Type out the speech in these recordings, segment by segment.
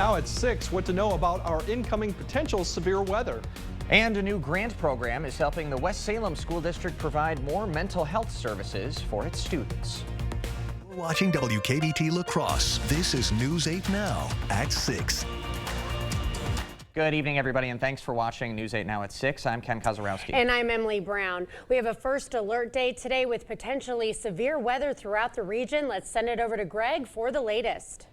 Now at 6, what to know about our incoming potential severe weather. And a new grant program is helping the West Salem School District provide more mental health services for its students. We're watching WKBT La Crosse. This is News 8 Now at 6. Good evening, everybody, and thanks for watching News 8 Now at 6. I'm Ken Kozarowski. And I'm Emily Brown. We have a first alert day today with potentially severe weather throughout the region. Let's send it over to Greg for the latest.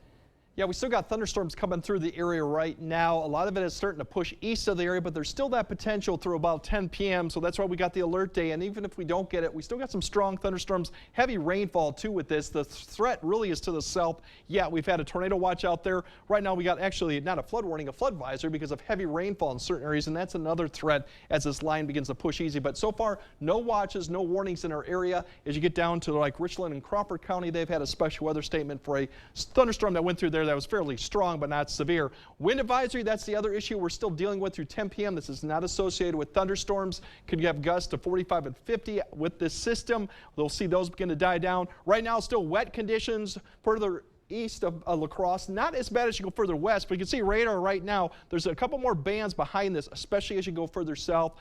Yeah, we still got thunderstorms coming through the area right now. A lot of it is starting to push east of the area, but there's still that potential through about 10 p.m. So that's why we got the alert day. And even if we don't get it, we still got some strong thunderstorms, heavy rainfall too with this. The threat really is to the south. Yeah, we've had a tornado watch out there. Right now we got actually not a flood warning, a flood visor because of heavy rainfall in certain areas. And that's another threat as this line begins to push easy. But so far, no watches, no warnings in our area. As you get down to like Richland and Crawford County, they've had a special weather statement for a thunderstorm that went through there that was fairly strong but not severe. Wind advisory, that's the other issue we're still dealing with through 10 p.m. This is not associated with thunderstorms. Could have gusts to 45 and 50 with this system. We'll see those begin to die down. Right now, still wet conditions further east of La Crosse. Not as bad as you go further west, but you can see radar right now. There's a couple more bands behind this, especially as you go further south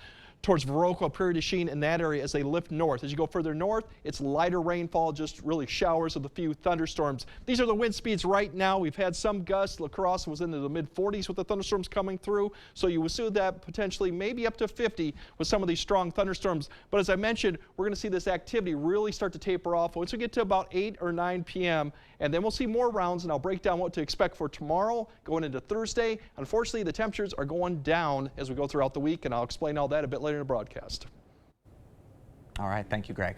towards Viroqua, Prairie du Chien in that area as they lift north. As you go further north, it's lighter rainfall, just really showers with a few thunderstorms. These are the wind speeds right now. We've had some gusts. La Crosse was into the mid-40s with the thunderstorms coming through. So you assume that potentially maybe up to 50 with some of these strong thunderstorms. But as I mentioned, we're going to see this activity really start to taper off once we get to about 8 or 9 p.m. And then we'll see more rounds, and I'll break down what to expect for tomorrow going into Thursday. Unfortunately, the temperatures are going down as we go throughout the week, and I'll explain all that a bit later in the broadcast. All right, thank you, Greg.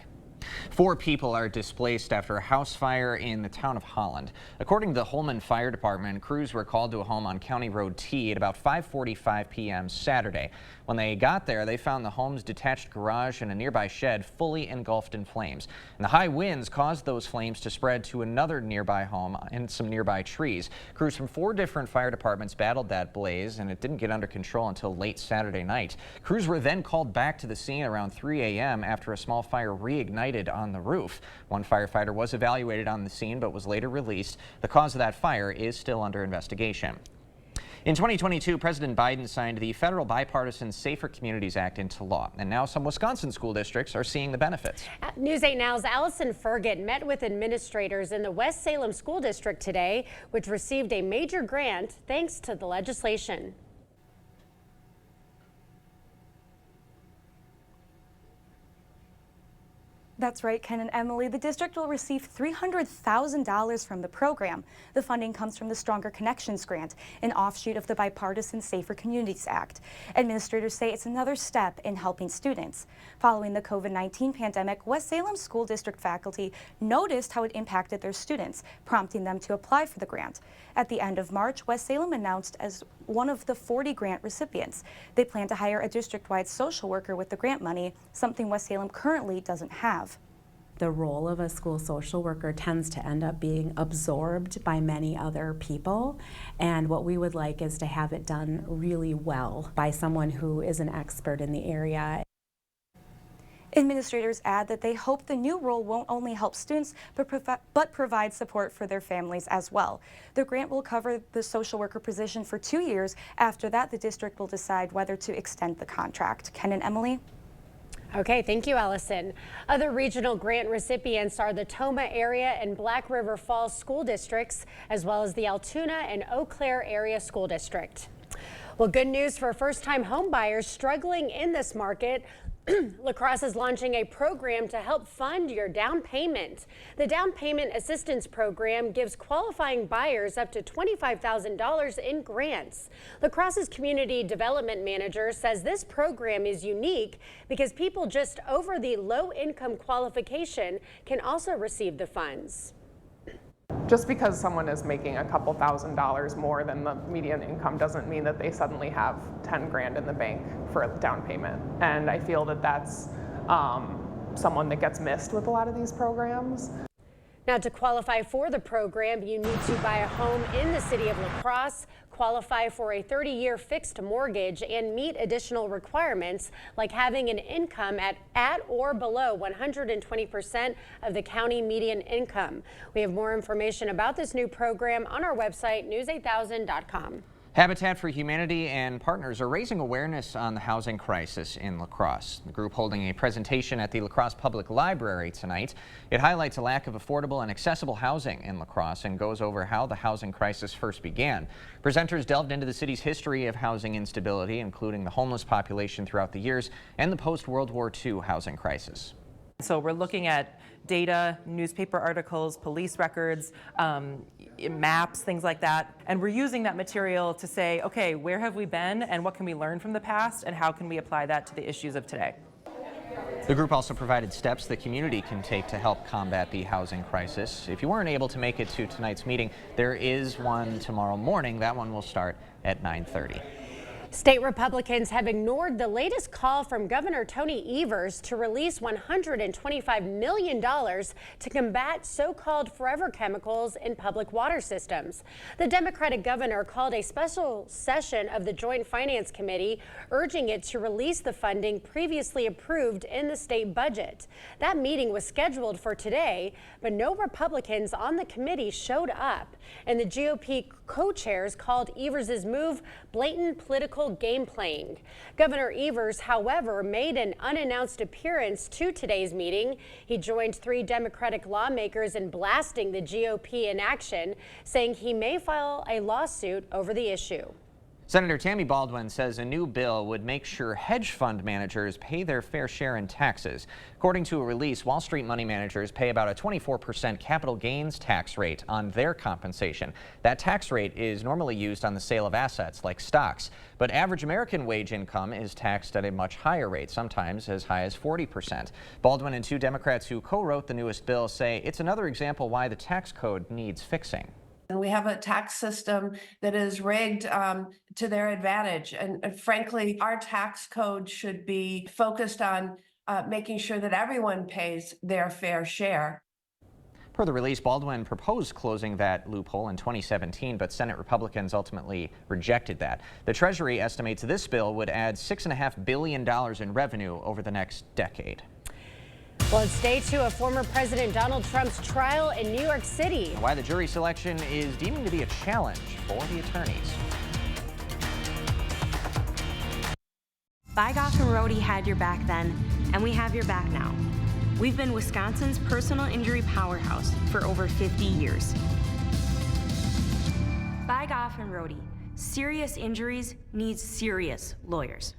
4 people are displaced after a house fire in the town of Holland. According to the Holman Fire Department, crews were called to a home on County Road T at about 5:45 p.m. Saturday. When they got there, they found the home's detached garage and a nearby shed fully engulfed in flames. And the high winds caused those flames to spread to another nearby home and some nearby trees. Crews from 4 different fire departments battled that blaze, and it didn't get under control until late Saturday night. Crews were then called back to the scene around 3 a.m. after a small fire reignited on the roof. One firefighter was evaluated on the scene but was later released. The cause of that fire is still under investigation. In 2022, President Biden signed the federal bipartisan Safer Communities Act into law, and now some Wisconsin school districts are seeing the benefits. News 8 Now's Allison Ferget met with administrators in the West Salem School District today, which received a major grant thanks to the legislation. That's right, Ken and Emily. The district will receive $300,000 from the program. The funding comes from the Stronger Connections Grant, an offshoot of the bipartisan Safer Communities Act. Administrators say it's another step in helping students. Following the COVID-19 pandemic, West Salem School District faculty noticed how it impacted their students, prompting them to apply for the grant. At the end of March, West Salem announced as one of the 40 grant recipients. They plan to hire a district-wide social worker with the grant money, something West Salem currently doesn't have. The role of a school social worker tends to end up being absorbed by many other people, and what we would like is to have it done really well by someone who is an expert in the area. Administrators add that they hope the new role won't only help students, but provide support for their families as well. The grant will cover the social worker position for 2 years. After that, the district will decide whether to extend the contract. Ken and Emily. Okay, thank you, Allison. Other regional grant recipients are the Tomah area and Black River Falls school districts, as well as the Altoona and Eau Claire area school district. Well, good news for first-time home buyers struggling in this market. La Crosse is launching a program to help fund your down payment. The Down Payment Assistance Program gives qualifying buyers up to $25,000 in grants. La Crosse's Community Development Manager says this program is unique because people just over the low-income qualification can also receive the funds. Just because someone is making a couple $1,000s more than the median income doesn't mean that they suddenly have 10 grand in the bank for a down payment. And I feel that that's someone that gets missed with a lot of these programs. Now, to qualify for the program, you need to buy a home in the city of La Crosse, qualify for a 30-year fixed mortgage and meet additional requirements like having an income at or below 120% of the county median income. We have more information about this new program on our website, news8000.com. Habitat for Humanity and partners are raising awareness on the housing crisis in La Crosse. The group holding a presentation at the La Crosse Public Library tonight. It highlights a lack of affordable and accessible housing in La Crosse and goes over how the housing crisis first began. Presenters delved into the city's history of housing instability, including the homeless population throughout the years and the post-World War II housing crisis. So we're looking at data, newspaper articles, police records, maps, things like that. And we're using that material to say, okay, where have we been and what can we learn from the past and how can we apply that to the issues of today? The group also provided steps the community can take to help combat the housing crisis. If you weren't able to make it to tonight's meeting, there is one tomorrow morning. That one will start at 9:30. State Republicans have ignored the latest call from Governor Tony Evers to release $125 million to combat so-called forever chemicals in public water systems. The Democratic governor called a special session of the Joint Finance Committee, urging it to release the funding previously approved in the state budget. That meeting was scheduled for today, but no Republicans on the committee showed up, and the GOP co-chairs called Evers' move blatant political game playing. Governor Evers, however, made an unannounced appearance to today's meeting. He joined 3 Democratic lawmakers in blasting the GOP in action, saying he may file a lawsuit over the issue. Senator Tammy Baldwin says a new bill would make sure hedge fund managers pay their fair share in taxes. According to a release, Wall Street money managers pay about a 24% capital gains tax rate on their compensation. That tax rate is normally used on the sale of assets like stocks, but average American wage income is taxed at a much higher rate, sometimes as high as 40%. Baldwin and 2 Democrats who co-wrote the newest bill say it's another example why the tax code needs fixing. And we have a tax system that is rigged to their advantage. And frankly, our tax code should be focused on making sure that everyone pays their fair share. Per the release, Baldwin proposed closing that loophole in 2017, but Senate Republicans ultimately rejected that. The Treasury estimates this bill would add $6.5 billion in revenue over the next decade. Well, it's day 2 of former President Donald Trump's trial in New York City. Why the jury selection is deeming to be a challenge for the attorneys. Bygoff and Rohde had your back then, and we have your back now. We've been Wisconsin's personal injury powerhouse for over 50 years. Bygoff and Rohde. Serious injuries need serious lawyers.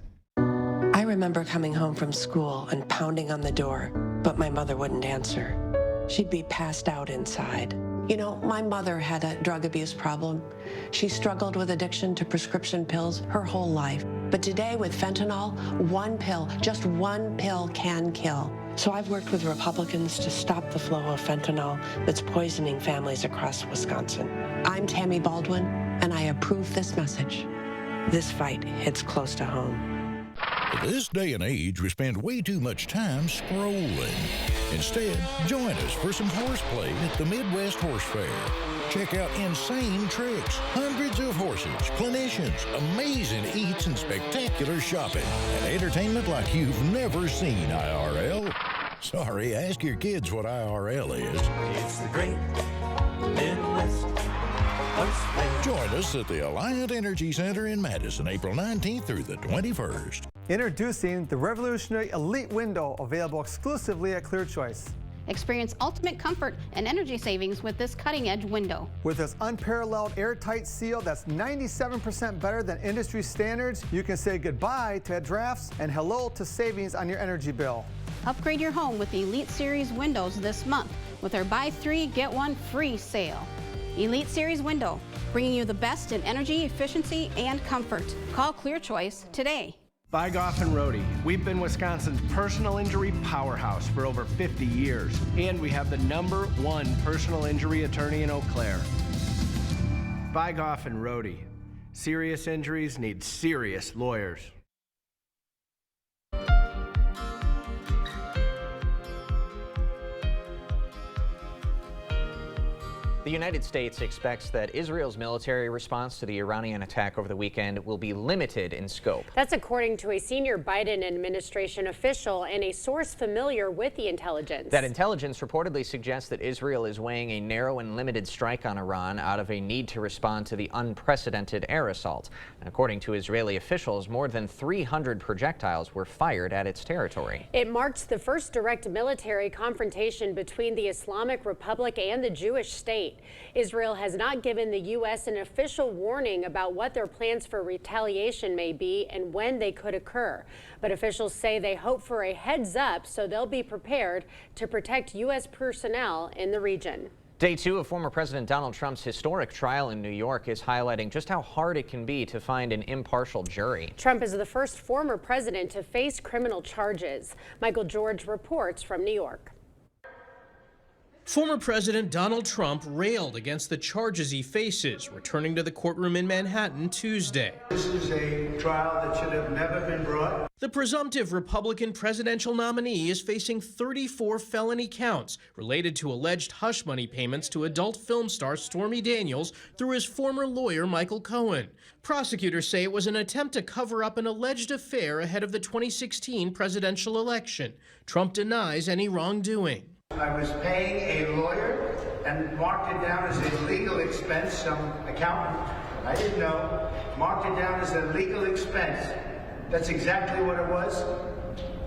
I remember coming home from school and pounding on the door, but my mother wouldn't answer. She'd be passed out inside. You know, my mother had a drug abuse problem. She struggled with addiction to prescription pills her whole life. But today with fentanyl, one pill, just one pill can kill. So I've worked with Republicans to stop the flow of fentanyl that's poisoning families across Wisconsin. I'm Tammy Baldwin, and I approve this message. This fight hits close to home. In this day and age, we spend way too much time scrolling. Instead, join us for some horseplay at the Midwest Horse Fair. Check out insane tricks, hundreds of horses, clinicians, amazing eats, and spectacular shopping, and entertainment like you've never seen, IRL. Sorry, ask your kids what IRL is. It's the great Midwest Horse Fair. Join us at the Alliant Energy Center in Madison, April 19th through the 21st. Introducing the revolutionary Elite Window, available exclusively at Clear Choice. Experience ultimate comfort and energy savings with this cutting-edge window. With this unparalleled airtight seal that's 97% better than industry standards, you can say goodbye to drafts and hello to savings on your energy bill. Upgrade your home with the Elite Series windows this month with our buy 3, get 1 free sale. Elite Series window, bringing you the best in energy, efficiency, and comfort. Call Clear Choice today. Bygoff and Rohde. We've been Wisconsin's personal injury powerhouse for over 50 years, and we have the #1 personal injury attorney in Eau Claire. Bygoff and Rohde. Serious injuries need serious lawyers. The United States expects that Israel's military response to the Iranian attack over the weekend will be limited in scope. That's according to a senior Biden administration official and a source familiar with the intelligence. That intelligence reportedly suggests that Israel is weighing a narrow and limited strike on Iran out of a need to respond to the unprecedented air assault. And according to Israeli officials, more than 300 projectiles were fired at its territory. It marks the first direct military confrontation between the Islamic Republic and the Jewish state. Israel has not given the U.S. an official warning about what their plans for retaliation may be and when they could occur. But officials say they hope for a heads up so they'll be prepared to protect U.S. personnel in the region. Day 2 of former President Donald Trump's historic trial in New York is highlighting just how hard it can be to find an impartial jury. Trump is the first former president to face criminal charges. Michael George reports from New York. Former President Donald Trump railed against the charges he faces, returning to the courtroom in Manhattan Tuesday. This is a trial that should have never been brought. The presumptive Republican presidential nominee is facing 34 felony counts related to alleged hush money payments to adult film star Stormy Daniels through his former lawyer Michael Cohen. Prosecutors say it was an attempt to cover up an alleged affair ahead of the 2016 presidential election. Trump denies any wrongdoing. I was paying a lawyer and marked it down as a legal expense. Some accountant, I didn't know, marked it down as a legal expense. That's exactly what it was.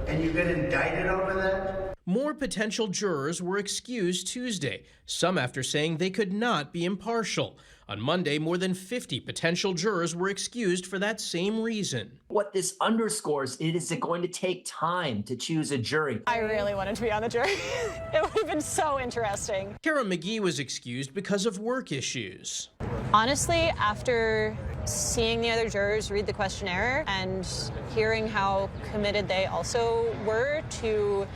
And you get indicted over that? More potential jurors were excused Tuesday, some after saying they could not be impartial. On Monday, more than 50 potential jurors were excused for that same reason. What this underscores is it going to take time to choose a jury. I really wanted to be on the jury. It would have been so interesting. Kara McGee was excused because of work issues. Honestly, after seeing the other jurors read the questionnaire and hearing how committed they also were to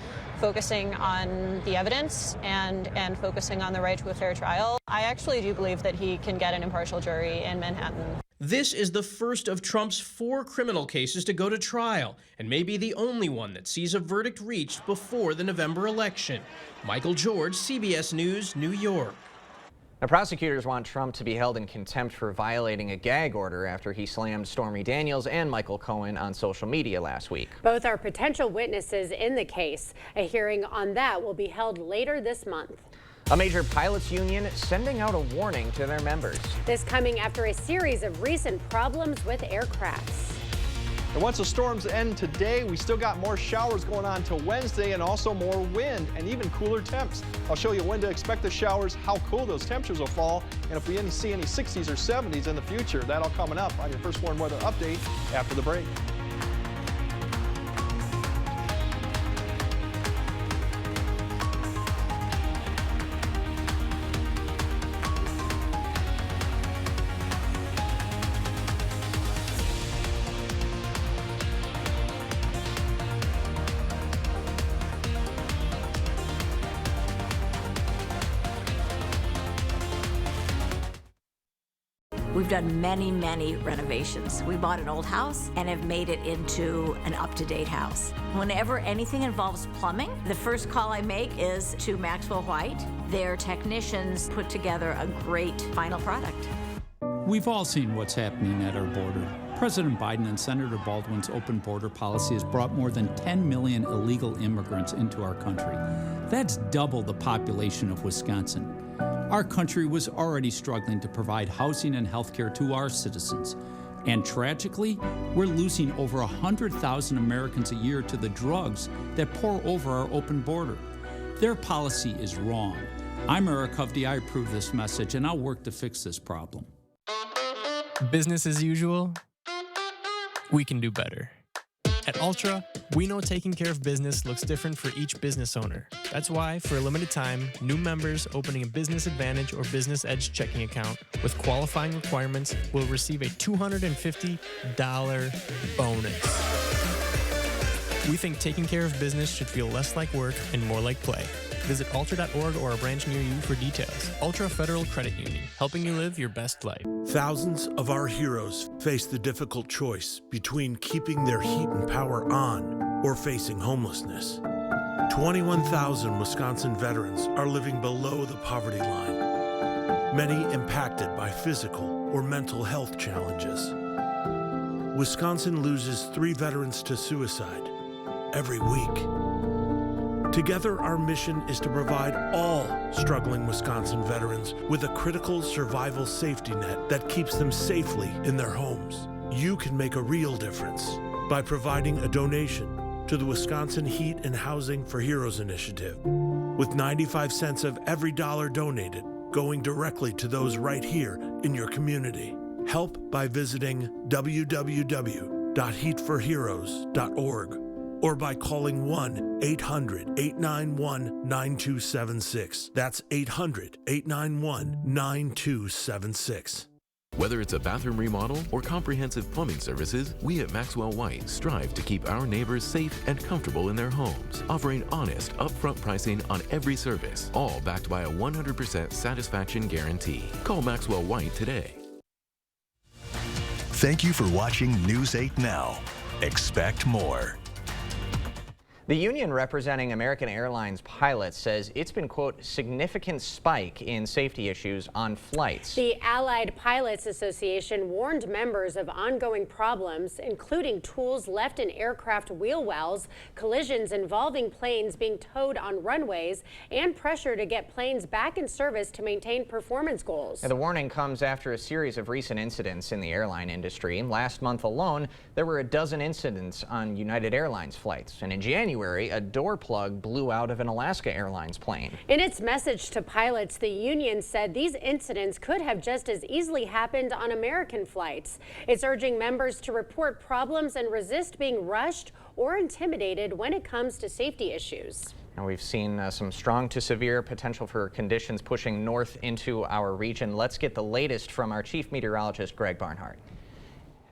focusing on the evidence and focusing on the right to a fair trial, I actually do believe that he can get an impartial jury in Manhattan. This is the first of Trump's 4 criminal cases to go to trial, and may be the only one that sees a verdict reached before the November election. Michael George, CBS News, New York. Now, prosecutors want Trump to be held in contempt for violating a gag order after he slammed Stormy Daniels and Michael Cohen on social media last week. Both are potential witnesses in the case. A hearing on that will be held later this month. A major pilots union sending out a warning to their members. This coming after a series of recent problems with aircrafts. And once the storms end today, we still got more showers going on till Wednesday and also more wind and even cooler temps. I'll show you when to expect the showers, how cool those temperatures will fall, and if we see any 60s or 70s in the future. That all coming up on your First Warn Weather Update after the break. We've done many renovations. We bought an old house and have made it into an up-to-date house. Whenever anything involves plumbing, the first call I make is to Maxwell White. Their technicians put together a great final product. We've all seen what's happening at our border. President Biden and Senator Baldwin's open border policy has brought more than 10 million illegal immigrants into our country. That's double the population of Wisconsin. Our country was already struggling to provide housing and health care to our citizens. And tragically, we're losing over 100,000 Americans a year to the drugs that pour over our open border. Their policy is wrong. I'm Eric Hovde. I approve this message, and I'll work to fix this problem. Business as usual? We can do better. At Ultra, we know taking care of business looks different for each business owner. That's why, for a limited time, new members opening a Business Advantage or Business Edge checking account with qualifying requirements will receive a $250 bonus. We think taking care of business should feel less like work and more like play. Visit Ultra.org or a branch near you for details. Ultra Federal Credit Union, helping you live your best life. Thousands of our heroes face the difficult choice between keeping their heat and power on or facing homelessness. 21,000 Wisconsin veterans are living below the poverty line. many impacted by physical or mental health challenges. Wisconsin loses 3 veterans to suicide every week. Together, our mission is to provide all struggling Wisconsin veterans with a critical survival safety net that keeps them safely in their homes. You can make a real difference by providing a donation to the Wisconsin Heat and Housing for Heroes initiative, with 95 cents of every dollar donated going directly to those right here in your community. Help by visiting www.heatforheroes.org or by calling 1-800-891-9276. That's 800-891-9276. Whether it's a bathroom remodel or comprehensive plumbing services, we at Maxwell White strive to keep our neighbors safe and comfortable in their homes, offering honest, upfront pricing on every service, all backed by a 100% satisfaction guarantee. Call Maxwell White today. Thank you for watching News 8 Now. Expect more. The union representing American Airlines pilots says it's been, quote, significant spike in safety issues on flights. The Allied Pilots Association warned members of ongoing problems, including tools left in aircraft wheel wells, collisions involving planes being towed on runways, and pressure to get planes back in service to maintain performance goals. And the warning comes after a series of recent incidents in the airline industry. Last month alone, there were a dozen incidents on United Airlines flights, and in January, a door plug blew out of an Alaska Airlines plane. In its message to pilots, the union said these incidents could have just as easily happened on American flights. It's urging members to report problems and resist being rushed or intimidated when it comes to safety issues. And we've seen some strong to severe potential for conditions pushing north into our region. Let's get the latest from our chief meteorologist, Greg Barnhart.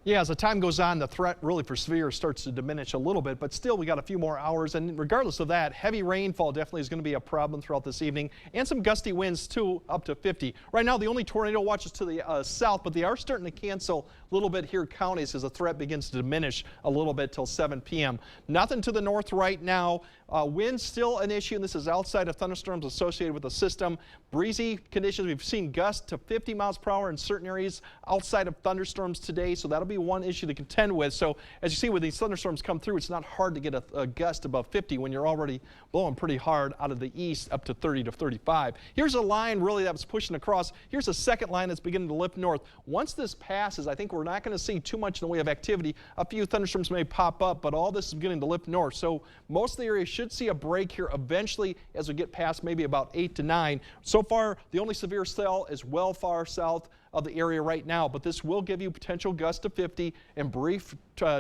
Yeah, as the time goes on, the threat really for severe starts to diminish a little bit, but still we got a few more hours. And regardless of that, heavy rainfall definitely is going to be a problem throughout this evening, and some gusty winds too, up to 50. Right now, the only tornado watch is to the south, but they are starting to cancel a little bit here counties as the threat begins to diminish a little bit till 7 p.m. Nothing to the north right now. Wind still an issue, and this is outside of thunderstorms associated with the system. Breezy conditions. We've seen gusts to 50 miles per hour in certain areas outside of thunderstorms today, so that'll be one issue to contend with. So as you see, when these thunderstorms come through, it's not hard to get a gust above 50 when you're already blowing pretty hard out of the east up to 30 to 35. Here's a line really that was pushing across. Here's a second line that's beginning to lift north. Once this passes, I think we're not going to see too much in the way of activity. A few thunderstorms may pop up, but all this is beginning to lift north. So most of the area should see a break here eventually as we get past maybe about 8 to 9. So far, the only severe cell is well far south of the area right now, but this will give you potential gusts to 50 and brief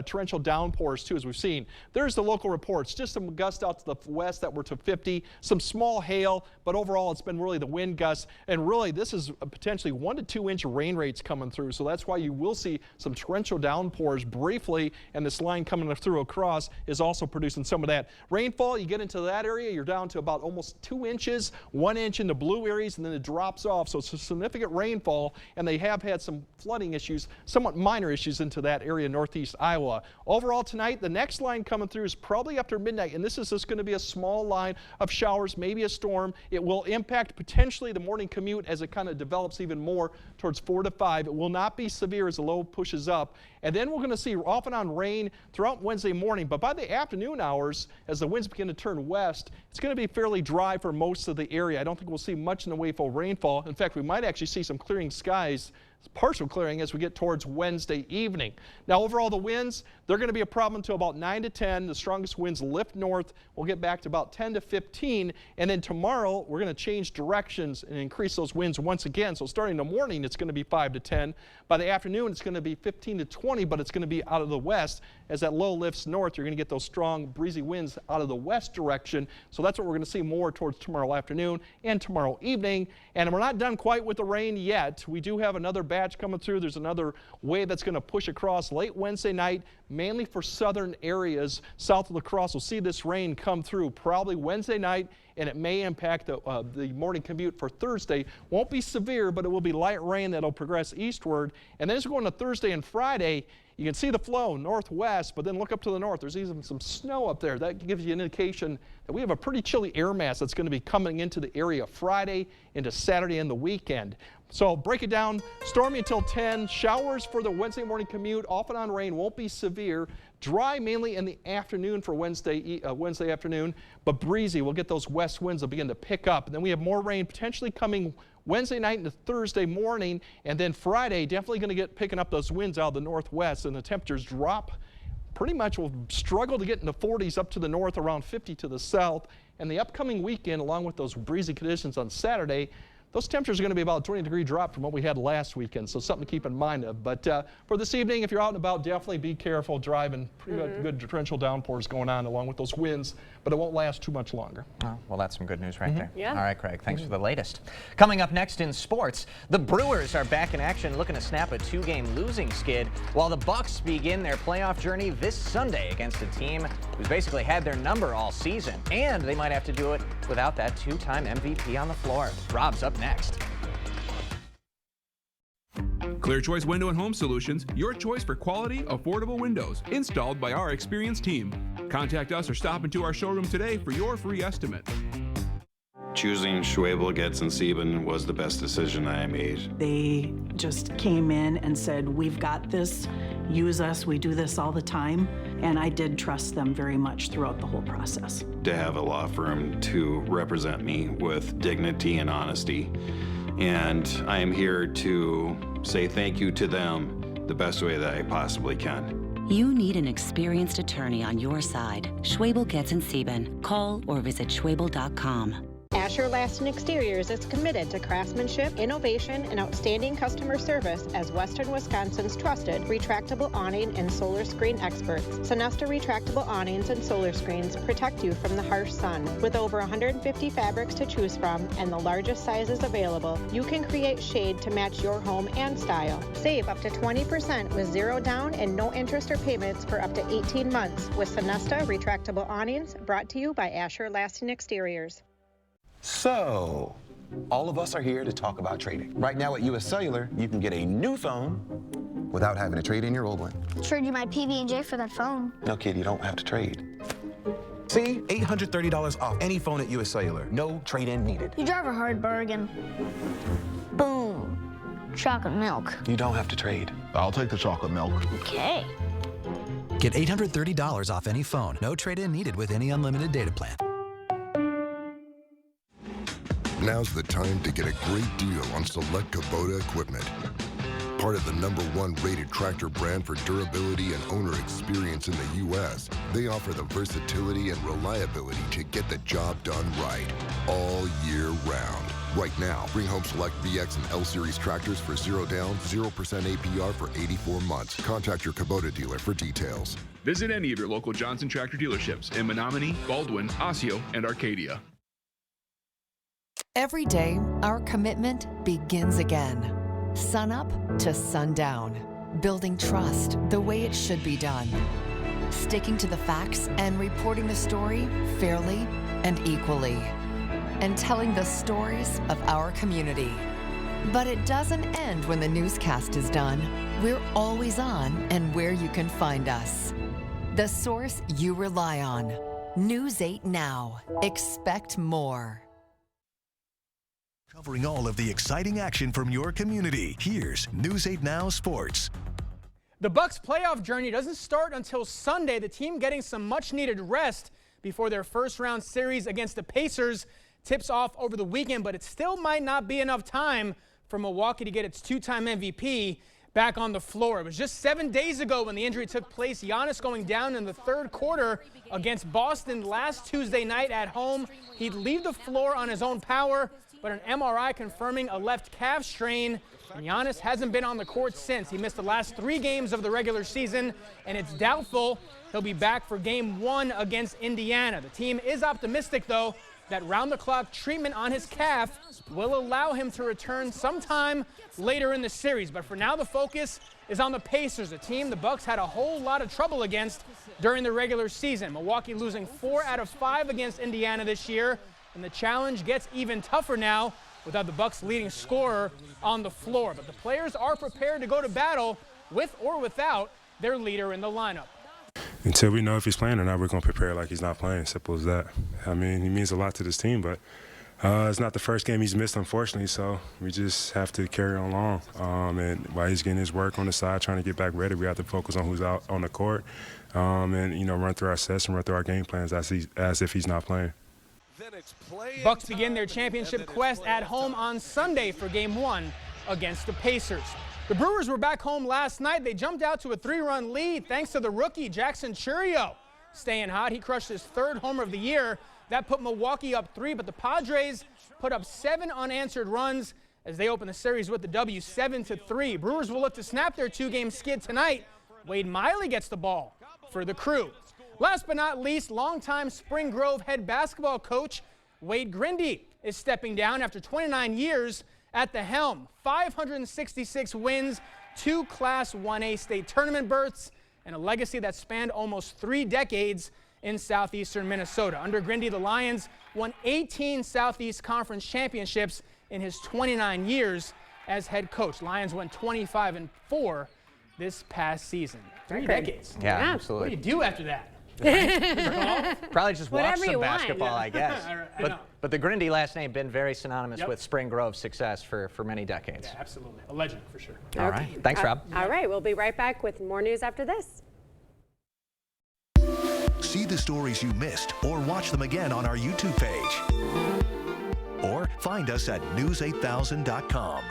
torrential downpours too, as we've seen. There's the local reports, just some gusts out to the west that were to 50, some small hail, but overall it's been really the wind gusts, and really this is potentially 1 to 2 inch rain rates coming through, so that's why you will see some torrential downpours briefly, and this line coming through across is also producing some of that rainfall. You get into that area, you're down to about almost 2 inches, 1 inch in the blue areas, and then it drops off, so it's a significant rainfall, and they have had some flooding issues, somewhat minor issues into that area, northeast Iowa. Overall tonight, the next line coming through is probably after midnight, and this is just going to be a small line of showers, maybe a storm. It will impact potentially the morning commute as it kind of develops even more towards 4 to 5. It will not be severe as the low pushes up. And then we're going to see off and on rain throughout Wednesday morning. But by the afternoon hours, as the winds begin to turn west, it's going to be fairly dry for most of the area. I don't think we'll see much in the way of rainfall. In fact, we might actually see some clearing skies, partial clearing as we get towards Wednesday evening. Now overall the winds, they're going to be a problem until about 9 to 10. The strongest winds lift north. We'll get back to about 10 to 15. And then tomorrow we're going to change directions and increase those winds once again. So starting in the morning it's going to be 5 to 10. By the afternoon it's going to be 15 to 20, but it's going to be out of the west. As that low lifts north, you're going to get those strong breezy winds out of the west direction. So that's what we're going to see more towards tomorrow afternoon and tomorrow evening. And we're not done quite with the rain yet. We do have another batch coming through. There's another wave that's going to push across late Wednesday night, mainly for southern areas south of La Crosse. We'll see this rain come through probably Wednesday night, and it may impact the morning commute for Thursday. Won't be severe, but it will be light rain that'll progress eastward. And then as we go into Thursday and Friday, you can see the flow northwest, but then look up to the north. There's even some snow up there. That gives you an indication that we have a pretty chilly air mass that's going to be coming into the area Friday into Saturday and the weekend. So break it down. Stormy until 10. Showers for the Wednesday morning commute. Off and on rain. Won't be severe. Dry mainly in the afternoon for Wednesday afternoon, but breezy. We'll get those west winds will begin to pick up. And then we have more rain potentially coming Wednesday night into Thursday morning. And then Friday, definitely going to get picking up those winds out of the northwest, and the temperatures drop. Pretty much will struggle to get in the 40s up to the north, around 50 to the south. And the upcoming weekend, along with those breezy conditions on Saturday, those temperatures are going to be about a 20-degree drop from what we had last weekend, so something to keep in mind of. But for this evening, if you're out and about, definitely be careful driving. Pretty good torrential downpours going on along with those winds, but it won't last too much longer. Oh, well, that's some good news right there. Yeah. All right, Craig, thanks for the latest. Coming up next in sports, the Brewers are back in action looking to snap a 2-game losing skid, while the Bucks begin their playoff journey this Sunday against a team who's basically had their number all season, and they might have to do it without that 2-time MVP on the floor. Rob's up next. Clear Choice Window and Home Solutions, your choice for quality, affordable windows, installed by our experienced team. Contact us or stop into our showroom today for your free estimate. Choosing Schwebel, Getz, and Sieben was the best decision I made. They just came in and said, we've got this, use us, we do this all the time. And I did trust them very much throughout the whole process. To have a law firm to represent me with dignity and honesty. And I am here to say thank you to them the best way that I possibly can. You need an experienced attorney on your side. Schwebel, Getz, and Sieben. Call or visit schwebel.com. Asher Laston Exteriors is committed to craftsmanship, innovation, and outstanding customer service as Western Wisconsin's trusted retractable awning and solar screen experts. Sonesta retractable awnings and solar screens protect you from the harsh sun. With over 150 fabrics to choose from and the largest sizes available, you can create shade to match your home and style. Save up to 20% with zero down and no interest or payments for up to 18 months with Sonesta retractable awnings, brought to you by Asher Laston Exteriors. So, all of us are here to talk about trading. Right now at US Cellular, you can get a new phone without having to trade in your old one. Trade you my PB&J for that phone. No, kid, you don't have to trade. See? $830 off any phone at US Cellular. No trade-in needed. You drive a hard bargain. Boom. Chocolate milk. You don't have to trade. I'll take the chocolate milk. Okay. Get $830 off any phone. No trade-in needed with any unlimited data plan. Now's the time to get a great deal on select Kubota equipment. Part of the #1 rated tractor brand for durability and owner experience in the U.S., they offer the versatility and reliability to get the job done right all year round. Right now, bring home select VX and L Series tractors for 0 down, 0% APR for 84 months. Contact your Kubota dealer for details. Visit any of your local Johnson Tractor dealerships in Menominee, Baldwin, Osseo, and Arcadia. Every day, our commitment begins again. Sun up to sundown. Building trust the way it should be done. Sticking to the facts and reporting the story fairly and equally. And telling the stories of our community. But it doesn't end when the newscast is done. We're always on and where you can find us. The source you rely on. News 8 Now. Expect more. Covering all of the exciting action from your community. Here's News 8 Now Sports. The Bucks' playoff journey doesn't start until Sunday. The team getting some much-needed rest before their first-round series against the Pacers tips off over the weekend, but it still might not be enough time for Milwaukee to get its 2-time MVP back on the floor. It was just 7 days ago when the injury took place. Giannis going down in the third quarter against Boston last Tuesday night at home. He'd leave the floor on his own power, but an MRI confirming a left calf strain. And Giannis hasn't been on the court since. He missed the last 3 games of the regular season, and it's doubtful he'll be back for Game 1 against Indiana. The team is optimistic, though, that round-the-clock treatment on his calf will allow him to return sometime later in the series. But for now, the focus is on the Pacers, a team the Bucks had a whole lot of trouble against during the regular season. Milwaukee losing 4 out of 5 against Indiana this year, and the challenge gets even tougher now without the Bucks' leading scorer on the floor. But the players are prepared to go to battle with or without their leader in the lineup. Until we know if he's playing or not, we're going to prepare like he's not playing. Simple as that. I mean, he means a lot to this team, but It's not the first game he's missed, unfortunately, so we just have to carry on along. And while he's getting his work on the side, trying to get back ready, we have to focus on who's out on the court and, run through our sets and run through our game plans as if he's not playing. Bucks begin their championship quest at home on Sunday for Game 1 against the Pacers. The Brewers were back home last night. They jumped out to a 3-run lead thanks to the rookie Jackson Chourio. Staying hot, he crushed his 3rd homer of the year. That put Milwaukee up 3, but the Padres put up 7 unanswered runs as they open the series with the W 7-3. Brewers will look to snap their 2-game skid tonight. Wade Miley gets the ball for the Crew. Last but not least, longtime Spring Grove head basketball coach Wade Grindy is stepping down after 29 years at the helm. 566 wins, 2 Class 1A state tournament berths, and a legacy that spanned almost 3 decades in southeastern Minnesota. Under Grindy, the Lions won 18 Southeast Conference championships in his 29 years as head coach. Lions went 25-4 this past season. 3 decades. Yeah, absolutely. What do you do after that? Probably just watch Whatever some you want. basketball, I guess. I know. But the Grindy last name been very synonymous Yep. with Spring Grove's success for many decades. Yeah, absolutely. A legend for sure. All right. Thanks, Rob. All right, we'll be right back with more news after this. See the stories you missed or watch them again on our YouTube page. Or find us at news8000.com.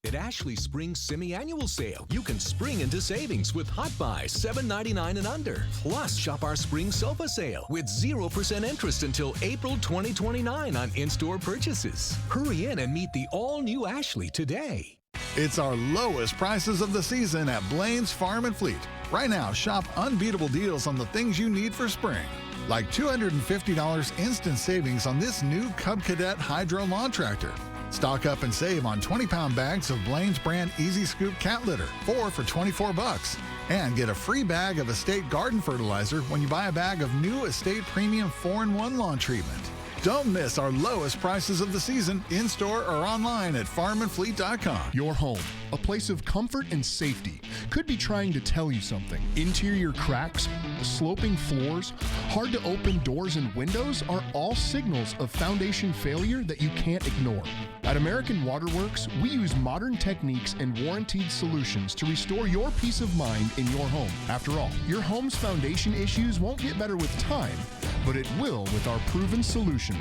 At Ashley Spring Semi-Annual Sale, you can spring into savings with Hot Buy $7.99 and under. Plus, shop our Spring Sofa Sale with 0% interest until April 2029 on in-store purchases. Hurry in and meet the all-new Ashley today. It's our lowest prices of the season at Blaine's Farm and Fleet. Right now, shop unbeatable deals on the things you need for spring. Like $250 instant savings on this new Cub Cadet Hydro Lawn Tractor. Stock up and save on 20-pound bags of Blaine's brand Easy Scoop cat litter, 4 for $24. And get a free bag of Estate garden fertilizer when you buy a bag of new Estate Premium 4-in-1 lawn treatment. Don't miss our lowest prices of the season in-store or online at farmandfleet.com. Your home, a place of comfort and safety, could be trying to tell you something. Interior cracks, sloping floors, hard to open doors and windows are all signals of foundation failure that you can't ignore. At American Waterworks, we use modern techniques and warranted solutions to restore your peace of mind in your home. After all, your home's foundation issues won't get better with time, but it will with our proven solutions.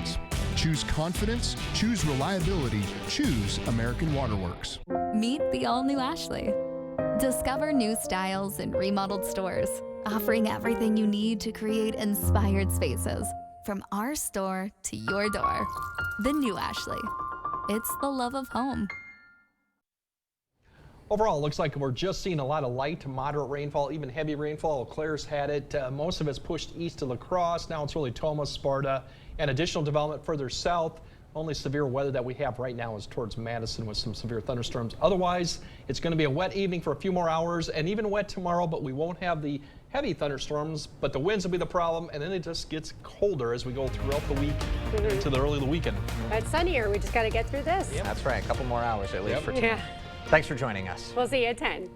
Choose confidence, choose reliability, choose American Waterworks. Meet the all-new Ashley. Discover new styles in remodeled stores, offering everything you need to create inspired spaces. From our store to your door. The new Ashley. It's the love of home. Overall, it looks like we're just seeing a lot of light to moderate rainfall, even heavy rainfall. Eau Claire's had it. Most of it's pushed east to La Crosse. Now it's really Tomah, Sparta, and additional development further south. Only severe weather that we have right now is towards Madison with some severe thunderstorms. Otherwise, it's going to be a wet evening for a few more hours and even wet tomorrow, but we won't have the heavy thunderstorms, but the winds will be the problem, and then it just gets colder as we go throughout the week to the early of the weekend. It's sunnier. We just got to get through this. That's right. A couple more hours at least for tonight. Yeah. Thanks for joining us. We'll see you at 10.